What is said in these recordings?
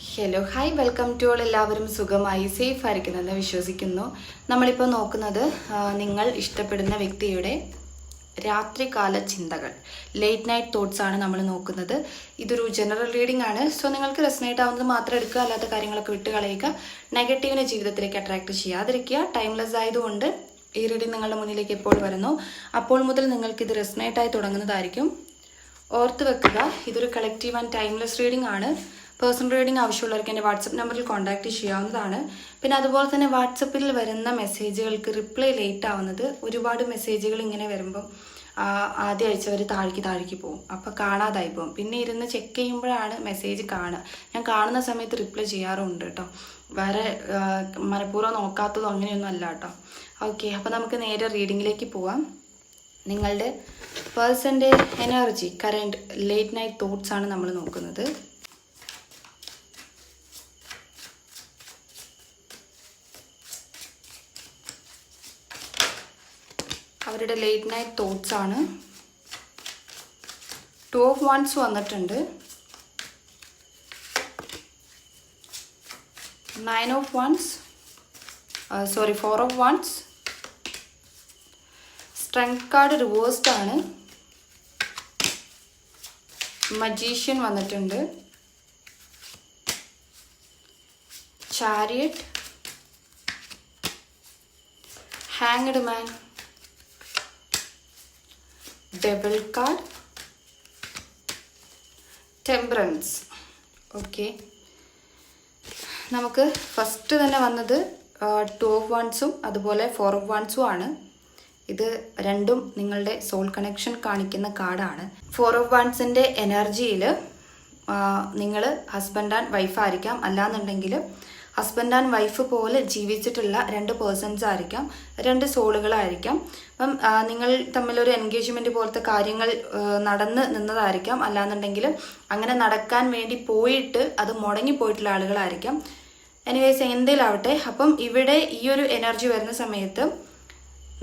Hello hi welcome to all. എല്ലാവരും സുഖമായി safe ആയിരിക്കുന്നെന്ന് വിശ്വസിക്കുന്നു. നമ്മളിപ്പോൾ നോക്കുന്നത് നിങ്ങൾ ഇഷ്ടപ്പെടുന്ന വ്യക്തിയുടെ രാത്രികാല ചിന്തകൾ, ലേറ്റ് നൈറ്റ് തോട്ട്സ് ആണ് നമ്മൾ നോക്കുന്നത്. ഇതൊരു ജനറൽ റീഡിംഗ് ആണ്. സോ നിങ്ങൾക്ക് റെസനേറ്റ് ആവുന്നത് മാത്രം എടുക്കുക, അല്ലാത്ത കാര്യങ്ങളൊക്കെ വിട്ട് കളയുക. നെഗറ്റീവിനെ ജീവിതത്തിലേക്ക് അട്രാക്ട് ചെയ്യാതിരിക്കുക. ടൈംലെസ് ആയതുകൊണ്ട് ഈ റീഡിംഗ് നിങ്ങളുടെ മുന്നിലേക്ക് എപ്പോൾ വരുന്നു അപ്പോൾ മുതൽ നിങ്ങൾക്ക് ഇത് റെസനേറ്റ് ആയി തുടങ്ങുന്നതായിരിക്കും. ഓർത്ത് വെക്കുക, ഇതൊരു കളക്റ്റീവ് ആൻഡ് ടൈംലെസ് റീഡിംഗ് ആണ്. പേഴ്സണൽ റീഡിംഗ് ആവശ്യമുള്ളവർക്ക് എൻ്റെ വാട്സപ്പ് നമ്പറിൽ കോൺടാക്റ്റ് ചെയ്യാവുന്നതാണ്. പിന്നെ അതുപോലെ തന്നെ വാട്സപ്പിൽ വരുന്ന മെസ്സേജുകൾക്ക് റിപ്ലൈ ലേറ്റ് ആവുന്നത്, ഒരുപാട് മെസ്സേജുകൾ ഇങ്ങനെ വരുമ്പം ആദ്യ അയച്ചവർ താഴേക്ക് പോകും, അപ്പോൾ കാണാതായി പോകും. പിന്നെ ഇരുന്ന് ചെക്ക് ചെയ്യുമ്പോഴാണ് മെസ്സേജ് കാണുക. ഞാൻ കാണുന്ന സമയത്ത് റിപ്ലൈ ചെയ്യാറുണ്ട് കേട്ടോ, വേറെ മനഃപൂർവ്വം നോക്കാത്തതോ അങ്ങനെയൊന്നും അല്ല കേട്ടോ. ഓക്കെ, അപ്പോൾ നമുക്ക് നേരെ റീഡിങ്ങിലേക്ക് പോവാം. നിങ്ങളുടെ പേഴ്സൻ്റെ energy, current late night thoughts ആണ് നമ്മൾ നോക്കുന്നത്. അവരുടെ ലേറ്റ് നൈറ്റ് തോട്ട്സ് ആണ്. 2 of Wands വന്നിട്ടുണ്ട്, 9 of Wands, 4 of Wands, strength card reversed ആണ്, മജീഷ്യൻ വന്നിട്ടുണ്ട്, chariot, hanged man, double card, temperance. Okay, നമുക്ക് ഫസ്റ്റ് തന്നെ വന്നത് 2 of Wandsഉം അതുപോലെ 4 of Wandsഉം ആണ്. ഇത് രണ്ടും നിങ്ങളുടെ സോൾ കണക്ഷൻ കാണിക്കുന്ന കാർഡാണ്. 4 of Wandsൻ്റെ എനർജിയിൽ നിങ്ങൾ ഹസ്ബൻഡ് ആൻഡ് വൈഫ് ആയിരിക്കാം, അല്ലാന്നുണ്ടെങ്കിൽ ഹസ്ബൻഡ് ആൻഡ് വൈഫ് പോലെ ജീവിച്ചിട്ടുള്ള 2 പേഴ്സൺസ് ആയിരിക്കാം, 2 സോളുകളായിരിക്കാം. അപ്പം നിങ്ങൾ തമ്മിലൊരു എൻഗേജ്മെൻറ്റ് പോലത്തെ കാര്യങ്ങൾ നടന്ന് നിന്നതായിരിക്കാം, അല്ലാന്നുണ്ടെങ്കിൽ അങ്ങനെ നടക്കാൻ വേണ്ടി പോയിട്ട് അത് മുടങ്ങിപ്പോയിട്ടുള്ള ആളുകളായിരിക്കാം. എനിവേസ് എന്തേലാവട്ടെ, അപ്പം ഇവിടെ ഈ ഒരു എനർജി വരുന്ന സമയത്ത്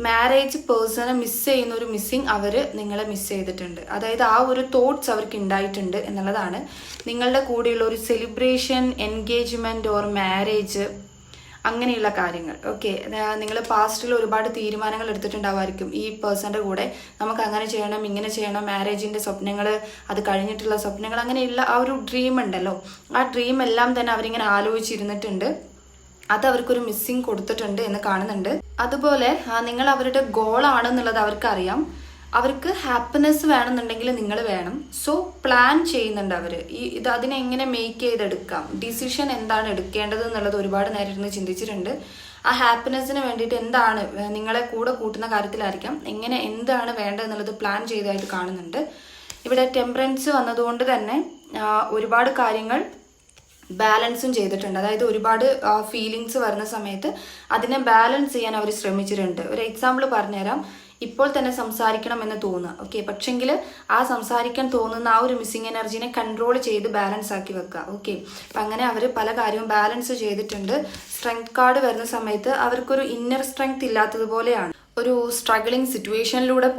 മാരേജ് പേഴ്സണെ മിസ് ചെയ്യുന്ന ഒരു മിസ്സിങ് അവർ നിങ്ങളെ മിസ് ചെയ്തിട്ടുണ്ട്. അതായത് ആ ഒരു തോട്ട്സ് അവർക്ക് ഉണ്ടായിട്ടുണ്ട് എന്നുള്ളതാണ്. നിങ്ങളുടെ കൂടെയുള്ള ഒരു സെലിബ്രേഷൻ, എൻഗേജ്മെൻറ്റ് ഓർ മാരേജ്, അങ്ങനെയുള്ള കാര്യങ്ങൾ. ഓക്കെ, നിങ്ങൾ പാസ്റ്റിൽ ഒരുപാട് തീരുമാനങ്ങൾ എടുത്തിട്ടുണ്ടാവുമായിരിക്കും ഈ പേഴ്സൻ്റെ കൂടെ. നമുക്ക് അങ്ങനെ ചെയ്യണം, ഇങ്ങനെ ചെയ്യണം, മാരേജിൻ്റെ സ്വപ്നങ്ങൾ, അത് കഴിഞ്ഞിട്ടുള്ള സ്വപ്നങ്ങൾ, അങ്ങനെയുള്ള ആ ഒരു ഡ്രീം ഉണ്ടല്ലോ, ആ ഡ്രീം എല്ലാം തന്നെ അവരിങ്ങനെ ആലോചിച്ചിരുന്നിട്ടുണ്ട്. അത് അവർക്കൊരു മിസ്സിങ് കൊടുത്തിട്ടുണ്ട് എന്ന് കാണുന്നുണ്ട്. അതുപോലെ നിങ്ങൾ അവരുടെ ഗോളാണെന്നുള്ളത് അവർക്കറിയാം. അവർക്ക് ഹാപ്പിനെസ് വേണമെന്നുണ്ടെങ്കിൽ നിങ്ങൾ വേണം. സോ പ്ലാൻ ചെയ്യുന്നുണ്ട് അവർ. അതിനെ എങ്ങനെ മേക്ക് ചെയ്തെടുക്കാം, ഡിസിഷൻ എന്താണ് എടുക്കേണ്ടത് എന്നുള്ളത് ഒരുപാട് നേരം ഇരുന്ന് ചിന്തിച്ചിട്ടുണ്ട്. ആ ഹാപ്പിനെസ്സിന് വേണ്ടിയിട്ട് എന്താണ് നിങ്ങളെ കൂടെ കൂട്ടുന്ന കാര്യത്തിലായിരിക്കാം, എന്താണ് വേണ്ടതെന്നുള്ളത് പ്ലാൻ ചെയ്തതായിട്ട് കാണുന്നുണ്ട്. ഇവിടെ ടെമ്പറൻസ് വന്നതുകൊണ്ട് തന്നെ ഒരുപാട് കാര്യങ്ങൾ ബാലൻസും ചെയ്തിട്ടുണ്ട്. അതായത് ഒരുപാട് ഫീലിങ്സ് വരുന്ന സമയത്ത് അതിനെ ബാലൻസ് ചെയ്യാൻ അവർ ശ്രമിച്ചിട്ടുണ്ട്. ഒരു എക്സാമ്പിൾ പറഞ്ഞുതരാം. ഇപ്പോൾ തന്നെ സംസാരിക്കണം എന്ന് തോന്നുക, ഓക്കെ, പക്ഷെങ്കിൽ ആ സംസാരിക്കാൻ തോന്നുന്ന ആ ഒരു മിസ്സിങ് എനർജീനെ കൺട്രോൾ ചെയ്ത് ബാലൻസ് ആക്കി വെക്കുക. ഓക്കെ, അപ്പം അങ്ങനെ അവർ പല കാര്യവും ബാലൻസ് ചെയ്തിട്ടുണ്ട്. സ്ട്രെങ്ത് കാർഡ് വരുന്ന സമയത്ത് അവർക്കൊരു ഇന്നർ സ്ട്രെങ്ത് ഇല്ലാത്തതുപോലെയാണ്. ഒരു സ്ട്രഗിളിങ് സിറ്റുവേഷനിലൂടെ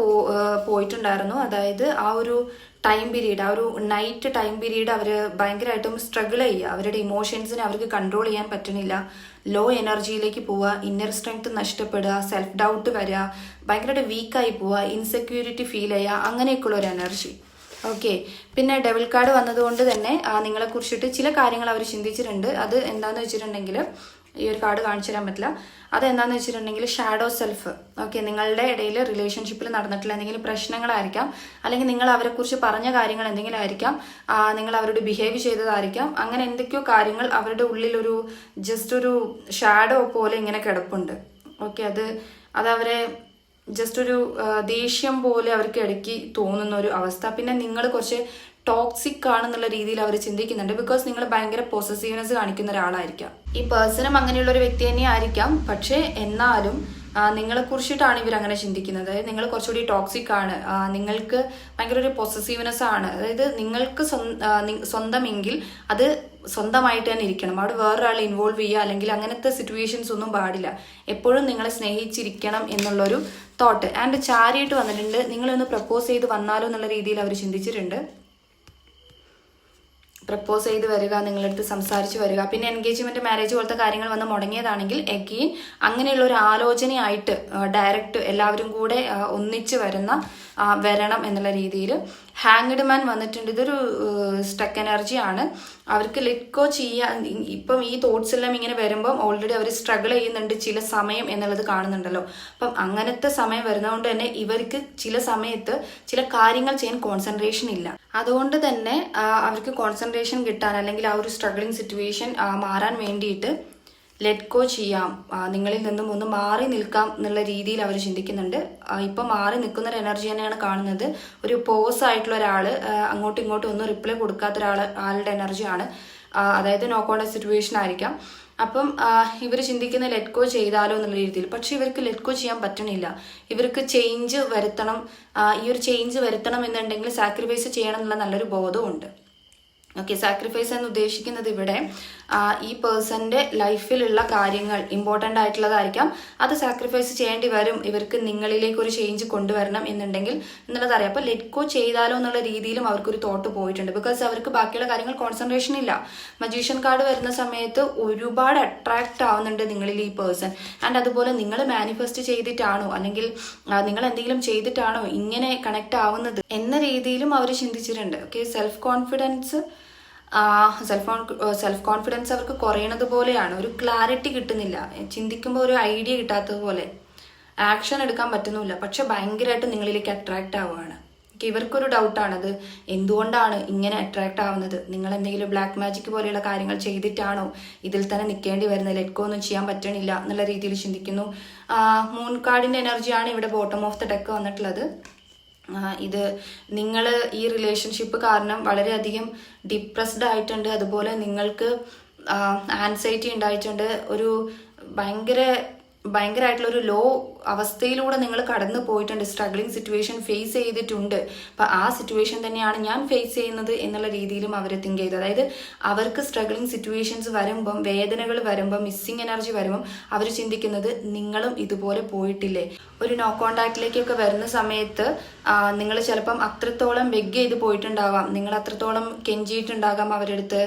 പോയിട്ടുണ്ടായിരുന്നു. അതായത് ആ ഒരു ടൈം പീരീഡ്, ആ ഒരു നൈറ്റ് ടൈം പീരീഡ് അവർ ഭയങ്കരമായിട്ടും സ്ട്രഗിൾ ചെയ്യുക. അവരുടെ ഇമോഷൻസിനെ അവർക്ക് കൺട്രോൾ ചെയ്യാൻ പറ്റുന്നില്ല. ലോ എനർജിയിലേക്ക് പോവുക, ഇന്നർ സ്ട്രെങ്ത് നഷ്ടപ്പെടുക, സെൽഫ് ഡൗട്ട് വരിക, ഭയങ്കരമായിട്ട് വീക്കായി പോവുക, ഇൻസെക്യൂരിറ്റി ഫീൽ ചെയ്യുക, അങ്ങനെയൊക്കെയുള്ള ഒരു എനർജി. ഓക്കെ, പിന്നെ ഡബിൾ കാർഡ് വന്നതുകൊണ്ട് തന്നെ നിങ്ങളെക്കുറിച്ചിട്ട് ചില കാര്യങ്ങൾ അവർ ചിന്തിച്ചിട്ടുണ്ട്. അത് എന്താണെന്ന് വെച്ചിട്ടുണ്ടെങ്കിൽ, ഈ ഒരു കാർഡ് കാണിച്ചു തരാൻ പറ്റില്ല, അതെന്താണെന്ന് വെച്ചിട്ടുണ്ടെങ്കിൽ ഷാഡോ സെൽഫ്. ഓക്കെ, നിങ്ങളുടെ ഇടയിൽ റിലേഷൻഷിപ്പിൽ നടന്നിട്ടുള്ള എന്തെങ്കിലും പ്രശ്നങ്ങളായിരിക്കാം, അല്ലെങ്കിൽ നിങ്ങൾ അവരെക്കുറിച്ച് പറഞ്ഞ കാര്യങ്ങൾ എന്തെങ്കിലും ആയിരിക്കാം, നിങ്ങൾ അവരോട് ബിഹേവ് ചെയ്തതായിരിക്കാം. അങ്ങനെ എന്തൊക്കെയോ കാര്യങ്ങൾ അവരുടെ ഉള്ളിലൊരു ജസ്റ്റ് ഒരു ഷാഡോ പോലെ ഇങ്ങനെ കിടപ്പുണ്ട്. ഓക്കെ, അത് അവരെ ജസ്റ്റ് ഒരു ദേഷ്യം പോലെ അവർക്ക് ഇടയ്ക്ക് തോന്നുന്ന ഒരു അവസ്ഥ. പിന്നെ നിങ്ങൾ കുറച്ച് ടോക്സിക് ആണെന്നുള്ള രീതിയിൽ അവർ ചിന്തിക്കുന്നുണ്ട്. ബിക്കോസ് നിങ്ങൾ ഭയങ്കര പൊസസീവ്നെസ് കാണിക്കുന്ന ഒരാളായിരിക്കാം. ഈ പേഴ്സണും അങ്ങനെയുള്ള ഒരു വ്യക്തി തന്നെ ആയിരിക്കാം. പക്ഷേ എന്നാലും നിങ്ങളെ കുറിച്ചിട്ടാണ് ഇവർ അങ്ങനെ ചിന്തിക്കുന്നത്. അതായത് നിങ്ങൾ കുറച്ചുകൂടി ടോക്സിക് ആണ്, നിങ്ങൾക്ക് ഭയങ്കര ഒരു പൊസസീവ്നെസ് ആണ്. അതായത് നിങ്ങൾക്ക് സ്വന്തമെങ്കിൽ അത് സ്വന്തമായിട്ട് തന്നെ ഇരിക്കണം. അവിടെ വേറൊരാൾ ഇൻവോൾവ് ചെയ്യുക അല്ലെങ്കിൽ അങ്ങനത്തെ സിറ്റുവേഷൻസ് ഒന്നും പാടില്ല. എപ്പോഴും നിങ്ങളെ സ്നേഹിച്ചിരിക്കണം എന്നുള്ളൊരു തോട്ട്. ആൻഡ് ചാരിയിട്ട് വന്നിട്ടുണ്ട്. നിങ്ങളൊന്ന് പ്രപ്പോസ് ചെയ്ത് വന്നാലോ എന്നുള്ള രീതിയിൽ അവർ ചിന്തിച്ചിട്ടുണ്ട്. പ്രപ്പോസ് ചെയ്ത് വരിക, നിങ്ങളുടെ അടുത്ത് സംസാരിച്ച് വരിക. പിന്നെ എൻഗേജ്മെന്റ്, മാരേജ് പോലത്തെ കാര്യങ്ങൾ വന്ന് മുടങ്ങിയതാണെങ്കിൽ എഗെയിൻ അങ്ങനെയുള്ള ഒരു ആലോചനയായിട്ട് ഡയറക്റ്റ് എല്ലാവരും കൂടെ ഒന്നിച്ച് വരണം എന്നുള്ള രീതിയിൽ. ഹാങ്ഡ് മാൻ വന്നിട്ടുണ്ട്. ഇതൊരു സ്റ്റക്ക് എനർജിയാണ്. അവർക്ക് ലെറ്റ് ഗോ ചെയ്യാൻ, ഇപ്പം ഈ തോട്ട്സ് എല്ലാം ഇങ്ങനെ വരുമ്പം ഓൾറെഡി അവർ സ്ട്രഗിൾ ചെയ്യുന്നുണ്ട് ചില സമയം എന്നുള്ളത് കാണുന്നുണ്ടല്ലോ. അപ്പം അങ്ങനത്തെ സമയം വരുന്നതുകൊണ്ട് തന്നെ ഇവർക്ക് ചില സമയത്ത് ചില കാര്യങ്ങൾ ചെയ്യാൻ കോൺസെൻട്രേഷൻ ഇല്ല. അതുകൊണ്ട് തന്നെ അവർക്ക് കോൺസെൻട്രേഷൻ കിട്ടാൻ, അല്ലെങ്കിൽ ആ ഒരു സ്ട്രഗ്ലിംഗ് സിറ്റുവേഷൻ മാറാൻ വേണ്ടിയിട്ട് ലെറ്റ് ഗോ ചെയ്യാം, നിങ്ങളിൽ നിന്നും ഒന്ന് മാറി നിൽക്കാം എന്നുള്ള രീതിയിൽ അവർ ചിന്തിക്കുന്നുണ്ട്. ഇപ്പം മാറി നിൽക്കുന്ന ഒരു എനർജി തന്നെയാണ് കാണുന്നത്. ഒരു പോസ് ആയിട്ടുള്ള ഒരാൾ, അങ്ങോട്ടും ഇങ്ങോട്ടും ഒന്നും റിപ്ലൈ കൊടുക്കാത്ത ആളുടെ എനർജിയാണ്. അതായത് നോ കോൺടാക്ട് സിറ്റുവേഷൻ ആയിരിക്കാം. അപ്പം ഇവർ ചിന്തിക്കുന്ന ലെറ്റ് ഗോ ചെയ്താലോ എന്നുള്ള രീതിയിൽ. പക്ഷെ ഇവർക്ക് ലെറ്റ് ഗോ ചെയ്യാൻ പറ്റണില്ല. ഇവർക്ക് ചേഞ്ച് വരുത്തണം. ഈ ഒരു ചേഞ്ച് വരുത്തണം എന്നുണ്ടെങ്കിൽ സാക്രിഫൈസ് ചെയ്യണം എന്നുള്ള നല്ലൊരു ബോധമുണ്ട്. ഓക്കെ, സാക്രിഫൈസ് എന്ന് ഉദ്ദേശിക്കുന്നത് ഇവിടെ ഈ പേഴ്സന്റെ ലൈഫിലുള്ള കാര്യങ്ങൾ ഇമ്പോർട്ടൻ്റ് ആയിട്ടുള്ളതായിരിക്കാം. അത് സാക്രിഫൈസ് ചെയ്യേണ്ടി വരും ഇവർക്ക് നിങ്ങളിലേക്ക് ഒരു ചേഞ്ച് കൊണ്ടുവരണം എന്നുണ്ടെങ്കിൽ എന്നുള്ളത് അറിയാം. അപ്പോൾ ലെറ്റ് ഗോ ചെയ്താലോ എന്നുള്ള രീതിയിലും അവർക്കൊരു തോട്ട് പോയിട്ടുണ്ട്. ബിക്കോസ് അവർക്ക് ബാക്കിയുള്ള കാര്യങ്ങൾ കോൺസെൻട്രേഷൻ ഇല്ല. മജീഷ്യൻ കാർഡ് വരുന്ന സമയത്ത് ഒരുപാട് അട്രാക്റ്റ് ആവുന്നുണ്ട് നിങ്ങളിൽ ഈ പേഴ്സൺ. ആൻഡ് അതുപോലെ നിങ്ങൾ മാനിഫെസ്റ്റ് ചെയ്തിട്ടാണോ, അല്ലെങ്കിൽ നിങ്ങൾ എന്തെങ്കിലും ചെയ്തിട്ടാണോ ഇങ്ങനെ കണക്ട് ആവുന്നത് എന്ന രീതിയിലും അവർ ചിന്തിച്ചിട്ടുണ്ട്. ഓക്കെ, സെൽഫ് കോൺഫിഡൻസ് അവർക്ക് കുറയണത് പോലെയാണ്. ഒരു ക്ലാരിറ്റി കിട്ടുന്നില്ല. ചിന്തിക്കുമ്പോൾ ഒരു ഐഡിയ കിട്ടാത്തത് പോലെ, ആക്ഷൻ എടുക്കാൻ പറ്റുന്നില്ല. പക്ഷെ ഭയങ്കരമായിട്ട് നിങ്ങളിലേക്ക് അട്രാക്റ്റ് ആവുകയാണ്. ഇവർക്കൊരു ഡൗട്ടാണത്, എന്തുകൊണ്ടാണ് ഇങ്ങനെ അട്രാക്റ്റ് ആവുന്നത്? നിങ്ങൾ എന്തെങ്കിലും ബ്ലാക്ക് മാജിക് പോലെയുള്ള കാര്യങ്ങൾ ചെയ്തിട്ടാണോ ഇതിൽ തന്നെ നിൽക്കേണ്ടി വരുന്നത്? ലെറ്റ് ഗോ ഒന്നും ചെയ്യാൻ പറ്റണില്ല എന്നുള്ള രീതിയിൽ ചിന്തിക്കുന്നു. മൂൺ കാർഡിന്റെ എനർജിയാണ് ഇവിടെ ബോട്ടം ഓഫ് ദ ഡെക്ക് വന്നിട്ടുള്ളത്. ഇത് നിങ്ങൾ ഈ റിലേഷൻഷിപ്പ് കാരണം വളരെയധികം ഡിപ്രസ്ഡ് ആയിട്ടുണ്ട്. അതുപോലെ നിങ്ങൾക്ക് ആൻസൈറ്റി ഉണ്ടായിട്ടുണ്ട്. ഒരു ഭയങ്കരമായിട്ടുള്ളൊരു ലോ അവസ്ഥയിലൂടെ നിങ്ങൾ കടന്നു പോയിട്ടുണ്ട്. സ്ട്രഗ്ലിംഗ് സിറ്റുവേഷൻ ഫേസ് ചെയ്തിട്ടുണ്ട്. അപ്പം ആ സിറ്റുവേഷൻ തന്നെയാണ് ഞാൻ ഫേസ് ചെയ്യുന്നത് എന്നുള്ള രീതിയിലും അവർ തിങ്ക് ചെയ്തു. അതായത് അവർക്ക് സ്ട്രഗ്ലിംഗ് സിറ്റുവേഷൻസ് വരുമ്പം, വേദനകൾ വരുമ്പം, മിസ്സിങ് എനർജി വരുമ്പം അവർ ചിന്തിക്കുന്നത് നിങ്ങളും ഇതുപോലെ പോയിട്ടില്ലേ. ഒരു നോ കോണ്ടാക്റ്റിലേക്കൊക്കെ വരുന്ന സമയത്ത് നിങ്ങൾ ചിലപ്പം അത്രത്തോളം ബെഗ് ചെയ്ത് പോയിട്ടുണ്ടാകാം. നിങ്ങൾ അത്രത്തോളം കെഞ്ചിയിട്ടുണ്ടാകാം അവരുടെ അടുത്ത്.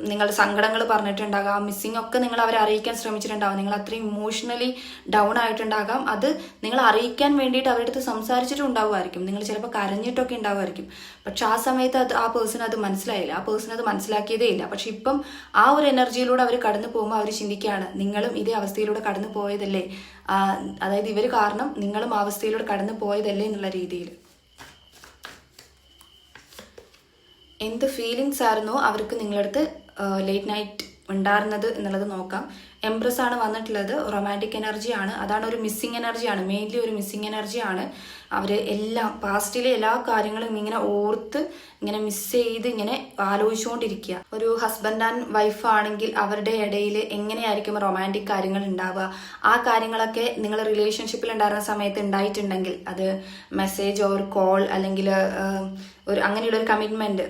നിങ്ങളുടെ സങ്കടങ്ങൾ പറഞ്ഞിട്ടുണ്ടാകാം. മിസ്സിംഗ് ഒക്കെ നിങ്ങൾ അവരെ അറിയിക്കാൻ ശ്രമിച്ചിട്ടുണ്ടാകാം. നിങ്ങൾ അത്രയും ഇമോഷണലി ഡൗൺ ആയിട്ടുണ്ടാകാം. അത് നിങ്ങൾ അറിയിക്കാൻ വേണ്ടിയിട്ട് അവരുടെ അടുത്ത് സംസാരിച്ചിട്ടുണ്ടാവുമായിരിക്കും. നിങ്ങൾ ചിലപ്പോൾ കരഞ്ഞിട്ടൊക്കെ ഉണ്ടാവുമായിരിക്കും. പക്ഷെ ആ സമയത്ത് ആ പേഴ്സൺ അത് മനസ്സിലായില്ല. ആ പേഴ്സൺ അത് മനസ്സിലാക്കിയതേ ഇല്ല. പക്ഷെ ഇപ്പം ആ ഒരു എനർജിയിലൂടെ അവർ കടന്നു പോകുമ്പോൾ അവർ ചിന്തിക്കുകയാണ്, നിങ്ങളും ഇതേ അവസ്ഥയിലൂടെ കടന്നു പോയതല്ലേ, അതായത് ഇവർ കാരണം നിങ്ങളും ആ അവസ്ഥയിലൂടെ കടന്നു പോയതല്ലേ എന്നുള്ള രീതിയിൽ. എന്ത് ഫീലിങ്സ് ആയിരുന്നോ അവർക്ക് നിങ്ങളടുത്ത് ലേറ്റ് നൈറ്റ് ഉണ്ടായിരുന്നത് എന്നുള്ളത് നോക്കാം. എംപ്രസ് ആണ് വന്നിട്ടുള്ളത്. റൊമാൻറ്റിക് എനർജിയാണ്. അതാണ് ഒരു മിസ്സിങ് എനർജിയാണ്. മെയിൻലി ഒരു മിസ്സിങ് എനർജിയാണ്. അവർ എല്ലാം പാസ്റ്റിലെ എല്ലാ കാര്യങ്ങളും ഇങ്ങനെ ഓർത്ത് ഇങ്ങനെ മിസ് ചെയ്ത് ഇങ്ങനെ ആലോചിച്ചുകൊണ്ടിരിക്കുക. ഒരു ഹസ്ബൻഡ് ആൻഡ് വൈഫ് ആണെങ്കിൽ അവരുടെ ഇടയിൽ എങ്ങനെയായിരിക്കും റൊമാൻറ്റിക് കാര്യങ്ങൾ ഉണ്ടാവുക, ആ കാര്യങ്ങളൊക്കെ നിങ്ങൾ റിലേഷൻഷിപ്പിൽ ഉണ്ടായിരുന്ന സമയത്ത് ഉണ്ടായിട്ടുണ്ടെങ്കിൽ, അത് മെസ്സേജ് ഓർ കോൾ അല്ലെങ്കിൽ ഒരു അങ്ങനെയുള്ള ഒരു കമ്മിറ്റ്മെന്റ്,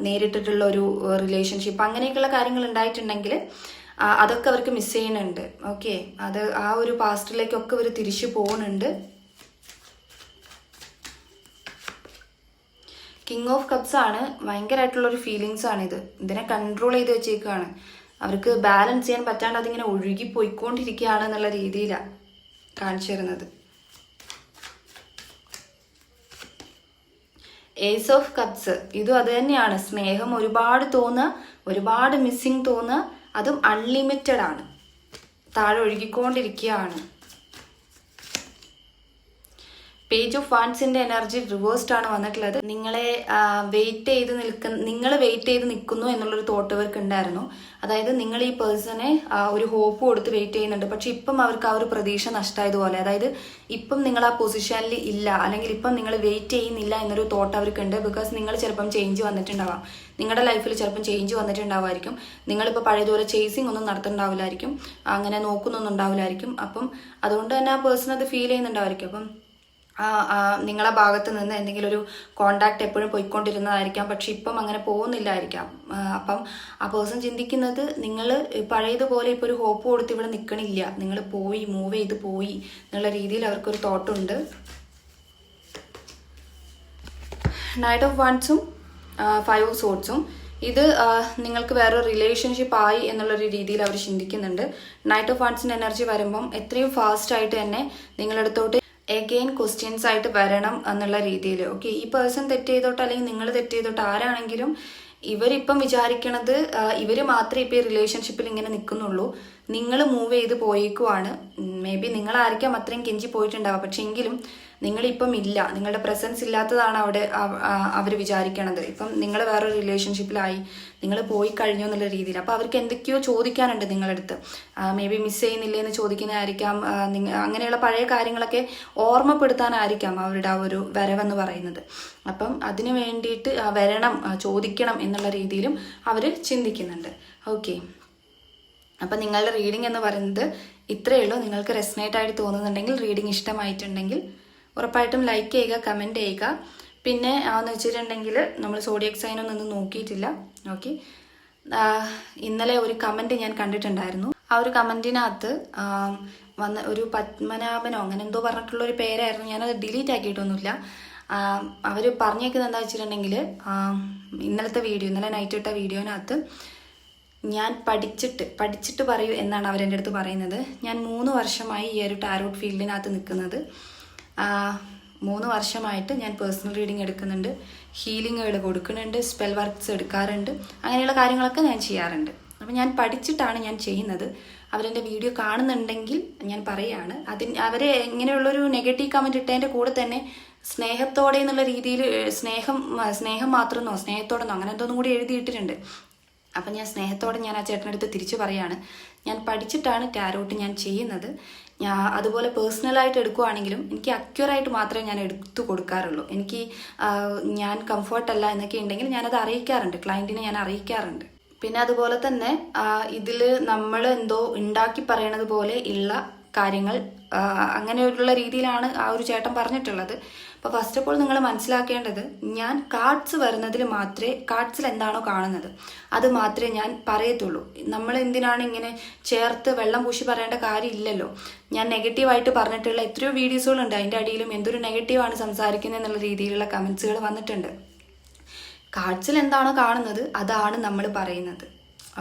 നേരിട്ടിട്ടുള്ള ഒരു റിലേഷൻഷിപ്പ്, അങ്ങനെയൊക്കെയുള്ള കാര്യങ്ങൾ ഉണ്ടായിട്ടുണ്ടെങ്കിൽ അതൊക്കെ അവർക്ക് മിസ് ചെയ്യുന്നുണ്ട്. ഓക്കെ, അത് ആ ഒരു പാസ്റ്റിലേക്കൊക്കെ അവർ തിരിച്ചു പോകുന്നുണ്ട്. കിങ് ഓഫ് കപ്സ് ആണ്. ഭയങ്കരമായിട്ടുള്ളൊരു ഫീലിങ്സ് ആണ് ഇത്. ഇതിനെ കൺട്രോൾ ചെയ്ത് വെച്ചേക്കാണ്. അവർക്ക് ബാലൻസ് ചെയ്യാൻ പറ്റാണ്ട് അതിങ്ങനെ ഒഴുകി പോയിക്കൊണ്ടിരിക്കുകയാണ് എന്നുള്ള രീതിയിലാണ് കാണിച്ചു തരുന്നത്. ഏസ് ഓഫ് കപ്സ് ഇതും അത് തന്നെയാണ്. സ്നേഹം ഒരുപാട് തോന്നുക, ഒരുപാട് മിസ്സിങ് തോന്നുക, അതും അൺലിമിറ്റഡ് ആണ്. താഴെ ഒഴുകിക്കൊണ്ടിരിക്കുകയാണ്. പേജ് ഓഫ് വാൻസിന്റെ എനർജി റിവേഴ്സ്ഡ് ആണ് വന്നിട്ടുള്ളത്. നിങ്ങൾ വെയിറ്റ് ചെയ്ത് നിൽക്കുന്നു എന്നുള്ളൊരു തോട്ട് ഇവർക്ക് ഉണ്ടായിരുന്നു. അതായത് നിങ്ങൾ ഈ പേഴ്സണെ ഒരു ഹോപ്പ് കൊടുത്ത് വെയിറ്റ് ചെയ്യുന്നുണ്ട്. പക്ഷെ ഇപ്പം അവർക്ക് ആ ഒരു പ്രതീക്ഷ നഷ്ടമായതുപോലെ, അതായത് ഇപ്പം നിങ്ങൾ ആ പൊസിഷനിൽ ഇല്ല, അല്ലെങ്കിൽ ഇപ്പം നിങ്ങൾ വെയിറ്റ് ചെയ്യുന്നില്ല എന്നൊരു തോട്ട് അവർക്കുണ്ട്. ബിക്കോസ് നിങ്ങൾ ചിലപ്പം ചേഞ്ച് വന്നിട്ടുണ്ടാവാം. നിങ്ങളുടെ ലൈഫിൽ ചിലപ്പം ചേഞ്ച് വന്നിട്ടുണ്ടാവുമായിരിക്കും. നിങ്ങളിപ്പോൾ പഴയതുപോലെ ചേസിങ് ഒന്നും നടത്തുന്നുണ്ടാവില്ലായിരിക്കും, അങ്ങനെ നോക്കുന്നൊന്നും ഉണ്ടാവില്ലായിരിക്കും. അപ്പം അതുകൊണ്ട് തന്നെ ആ പേഴ്സൺ അത് ഫീൽ ചെയ്യുന്നുണ്ടാവായിരിക്കും. അപ്പം നിങ്ങളെ ഭാഗത്ത് നിന്ന് എന്തെങ്കിലും ഒരു കോണ്ടാക്ട് എപ്പോഴും പോയിക്കൊണ്ടിരുന്നതായിരിക്കാം. പക്ഷെ ഇപ്പം അങ്ങനെ പോകുന്നില്ലായിരിക്കാം. അപ്പം ആ പേഴ്സൺ ചിന്തിക്കുന്നത് നിങ്ങൾ പഴയതുപോലെ ഇപ്പോൾ ഒരു ഹോപ്പ് കൊടുത്ത് ഇവിടെ നിൽക്കണില്ല, നിങ്ങൾ പോയി മൂവ് ചെയ്ത് പോയി എന്നുള്ള രീതിയിൽ അവർക്കൊരു തോട്ടുണ്ട്. നൈറ്റ് ഓഫ് വാൻസും 5 ഓഫ് സോർട്സും ഇത് നിങ്ങൾക്ക് വേറൊരു റിലേഷൻഷിപ്പ് ആയി എന്നുള്ളൊരു രീതിയിൽ അവർ ചിന്തിക്കുന്നുണ്ട്. നൈറ്റ് ഓഫ് വാൻസിന്റെ എനർജി വരുമ്പം എത്രയും ഫാസ്റ്റ് ആയിട്ട് തന്നെ നിങ്ങളടുത്തോട്ട് എഗെയിൻ ക്വസ്റ്റ്യൻസ് ആയിട്ട് വരണം എന്നുള്ള രീതിയിൽ. ഓക്കെ, ഈ പേഴ്സൺ തെറ്റ് ചെയ്തോട്ട് അല്ലെങ്കിൽ നിങ്ങൾ തെറ്റ് ചെയ്തോട്ട് ആരാണെങ്കിലും ഇവരിപ്പം വിചാരിക്കണത് ഇവർ മാത്രമേ ഇപ്പം ഈ റിലേഷൻഷിപ്പിൽ ഇങ്ങനെ നിൽക്കുന്നുള്ളൂ, നിങ്ങൾ മൂവ് ചെയ്ത് പോയേക്കുവാണ്. മേ ബി നിങ്ങളായിരിക്കാം അത്രയും കെഞ്ചി പോയിട്ടുണ്ടാവുക, പക്ഷെ എങ്കിലും നിങ്ങളിപ്പം ഇല്ല, നിങ്ങളുടെ പ്രസൻസ് ഇല്ലാത്തതാണ് അവിടെ അവർ വിചാരിക്കണത്. ഇപ്പം നിങ്ങൾ വേറൊരു റിലേഷൻഷിപ്പിലായി, നിങ്ങൾ പോയി കഴിഞ്ഞു എന്നുള്ള രീതിയിൽ. അപ്പോൾ അവർക്ക് എന്തൊക്കെയോ ചോദിക്കാനുണ്ട് നിങ്ങളടുത്ത്. മേ ബി മിസ് ചെയ്യുന്നില്ലേ എന്ന് ചോദിക്കുന്നതായിരിക്കാം, അങ്ങനെയുള്ള പഴയ കാര്യങ്ങളൊക്കെ ഓർമ്മപ്പെടുത്താനായിരിക്കാം അവരുടെ ആ ഒരു വരവെന്ന് പറയുന്നത്. അപ്പം അതിനു വേണ്ടിയിട്ട് വരണം, ചോദിക്കണം എന്നുള്ള രീതിയിലും അവർ ചിന്തിക്കുന്നുണ്ട്. ഓക്കെ, അപ്പം നിങ്ങളുടെ റീഡിംഗ് എന്ന് പറയുന്നത് ഇത്രയേ ഉള്ളൂ. നിങ്ങൾക്ക് റെസനേറ്റ് ആയിട്ട് തോന്നുന്നുണ്ടെങ്കിൽ, റീഡിംഗ് ഇഷ്ടമായിട്ടുണ്ടെങ്കിൽ ഉറപ്പായിട്ടും ലൈക്ക് ചെയ്യുക, കമൻറ്റ് ചെയ്യുക. പിന്നെ എന്ന് വെച്ചിട്ടുണ്ടെങ്കിൽ നമ്മൾ സോഡിയക് സൈനൊന്നും നോക്കിയിട്ടില്ല. ഓക്കെ, ഇന്നലെ ഒരു കമൻറ്റ് ഞാൻ കണ്ടിട്ടുണ്ടായിരുന്നു. ആ ഒരു കമൻറ്റിനകത്ത് വന്ന ഒരു പത്മനാഭനോ അങ്ങനെ എന്തോ പറഞ്ഞിട്ടുള്ള ഒരു പേരായിരുന്നു. ഞാനത് ഡിലീറ്റ് ആക്കിയിട്ടൊന്നുമില്ല. അവർ പറഞ്ഞേക്കുന്നത് എന്താ വെച്ചിട്ടുണ്ടെങ്കിൽ, ഇന്നലെ നൈറ്റ് ഇട്ട വീഡിയോനകത്ത് ഞാൻ പഠിച്ചിട്ട് പറയൂ എന്നാണ് അവരെൻ്റെ അടുത്ത് പറയുന്നത്. ഞാൻ 3 വർഷമായി ഈ ഒരു ടാരോട്ട് ഫീൽഡിനകത്ത് നിൽക്കുന്നത്. 3 വർഷമായിട്ട് ഞാൻ പേഴ്സണൽ റീഡിങ് എടുക്കുന്നുണ്ട്, ഹീലിങ്ങുകൾ കൊടുക്കുന്നുണ്ട്, സ്പെൽ വർക്ക്സ് എടുക്കാറുണ്ട്, അങ്ങനെയുള്ള കാര്യങ്ങളൊക്കെ ഞാൻ ചെയ്യാറുണ്ട്. അപ്പം ഞാൻ പഠിച്ചിട്ടാണ് ഞാൻ ചെയ്യുന്നത്. അവരെൻ്റെ വീഡിയോ കാണുന്നുണ്ടെങ്കിൽ ഞാൻ പറയുകയാണ്, അവരെ ഇങ്ങനെയുള്ളൊരു നെഗറ്റീവ് കമൻറ്റ് ഇട്ടതിൻ്റെ കൂടെ തന്നെ സ്നേഹത്തോടെ എന്നുള്ള രീതിയിൽ സ്നേഹം മാത്രമെന്നോ സ്നേഹത്തോടെന്നോ അങ്ങനെ എന്തോന്നും കൂടി എഴുതിയിട്ടിട്ടുണ്ട്. അപ്പം ഞാൻ സ്നേഹത്തോടെ ഞാൻ ആ ചേട്ടനടുത്ത് തിരിച്ചു പറയാണ്, ഞാൻ പഠിച്ചിട്ടാണ് ടാരോട്ട് ഞാൻ ചെയ്യുന്നത്. അതുപോലെ പേഴ്സണലായിട്ട് എടുക്കുവാണെങ്കിലും എനിക്ക് അക്യുറായിട്ട് മാത്രമേ ഞാൻ എടുത്തു കൊടുക്കാറുള്ളൂ. എനിക്ക് ഞാൻ കംഫർട്ടല്ല എന്നൊക്കെ ഉണ്ടെങ്കിൽ ഞാനത് അറിയിക്കാറുണ്ട്, ക്ലയൻറ്റിനെ ഞാൻ അറിയിക്കാറുണ്ട്. പിന്നെ അതുപോലെ തന്നെ ഇതിൽ നമ്മൾ എന്തോ ഉണ്ടാക്കി പറയണത് പോലെ ഉള്ള കാര്യങ്ങൾ അങ്ങനെയുള്ള രീതിയിലാണ് ആ ഒരു ചേട്ടൻ പറഞ്ഞിട്ടുള്ളത്. അപ്പോൾ ഫസ്റ്റ് ഓഫ് ഓൾ നിങ്ങൾ മനസ്സിലാക്കേണ്ടത്, ഞാൻ കാർഡ്സ് വരുന്നതിൽ മാത്രമേ, കാർഡ്സിൽ എന്താണോ കാണുന്നത് അത് മാത്രമേ ഞാൻ പറയത്തുള്ളൂ. നമ്മൾ എന്തിനാണ് ഇങ്ങനെ ചേർത്ത് വെള്ളം പൂശി പറയേണ്ട കാര്യമില്ലല്ലോ. ഞാൻ നെഗറ്റീവായിട്ട് പറഞ്ഞിട്ടുള്ള എത്രയോ വീഡിയോസുകളുണ്ട്, അതിൻ്റെ അടിയിലും എന്തൊരു നെഗറ്റീവാണ് സംസാരിക്കുന്നത് എന്നുള്ള രീതിയിലുള്ള കമൻസുകൾ വന്നിട്ടുണ്ട്. കാർഡ്സിൽ എന്താണോ കാണുന്നത് അതാണ് നമ്മൾ പറയുന്നത്.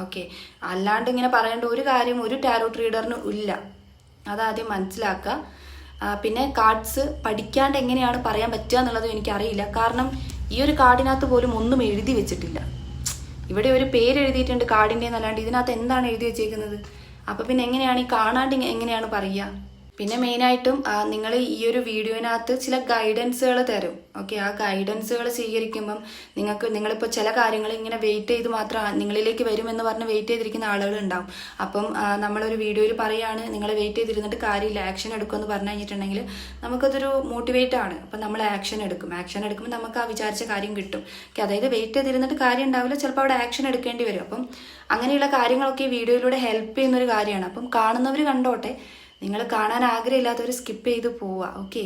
ഓക്കെ, അല്ലാണ്ട് ഇങ്ങനെ പറയേണ്ട ഒരു കാര്യം ഒരു ടാരോട്ട് റീഡറിന് ഇല്ല, അതാദ്യം മനസ്സിലാക്കുക. പിന്നെ കാർഡ്സ് പഠിക്കാണ്ട് എങ്ങനെയാണ് പറയാൻ പറ്റുക എന്നുള്ളതും എനിക്കറിയില്ല. കാരണം ഈ ഒരു കാർഡിനകത്ത് പോലും ഒന്നും എഴുതി വെച്ചിട്ടില്ല. ഇവിടെ ഒരു പേര് എഴുതിയിട്ടുണ്ട് കാർഡിൻ്റെ എന്നല്ലാണ്ട് ഇതിനകത്ത് എന്താണ് എഴുതി വെച്ചേക്കുന്നത്? അപ്പോൾ പിന്നെ എങ്ങനെയാണ് ഈ കാണാണ്ട് എങ്ങനെയാണ് പറയുക? പിന്നെ മെയിനായിട്ടും നിങ്ങൾ ഈ ഒരു വീഡിയോനകത്ത് ചില ഗൈഡൻസുകൾ തരും. ഓക്കെ, ആ ഗൈഡൻസുകൾ സ്വീകരിക്കുമ്പം നിങ്ങളിപ്പോൾ ചില കാര്യങ്ങൾ ഇങ്ങനെ വെയിറ്റ് ചെയ്ത് മാത്രം നിങ്ങളിലേക്ക് വരുമെന്ന് പറഞ്ഞ് വെയിറ്റ് ചെയ്തിരിക്കുന്ന ആളുകളുണ്ടാവും. അപ്പം നമ്മളൊരു വീഡിയോയിൽ പറയുകയാണ് നിങ്ങൾ വെയിറ്റ് ചെയ്തിരുന്നിട്ട് കാര്യമില്ല, ആക്ഷൻ എടുക്കുമെന്ന് പറഞ്ഞു കഴിഞ്ഞിട്ടുണ്ടെങ്കിൽ നമുക്കതൊരു മോട്ടിവേറ്റ് ആണ്. അപ്പം നമ്മൾ ആക്ഷൻ എടുക്കുമ്പോൾ നമുക്ക് ആ വിചാരിച്ച കാര്യം കിട്ടും. അതായത് വെയിറ്റ് ചെയ്തിരുന്നിട്ട് കാര്യം ഉണ്ടാവില്ല, ചിലപ്പോൾ അവിടെ ആക്ഷൻ എടുക്കേണ്ടി വരും. അപ്പം അങ്ങനെയുള്ള കാര്യങ്ങളൊക്കെ ഈ വീഡിയോയിലൂടെ ഹെൽപ്പ് ചെയ്യുന്നൊരു കാര്യമാണ്. അപ്പം കാണുന്നവർ കണ്ടോട്ടെ, നിങ്ങൾ കാണാൻ ആഗ്രഹമില്ലാത്തവർ സ്കിപ്പ് ചെയ്ത് പോവുക. ഓക്കെ.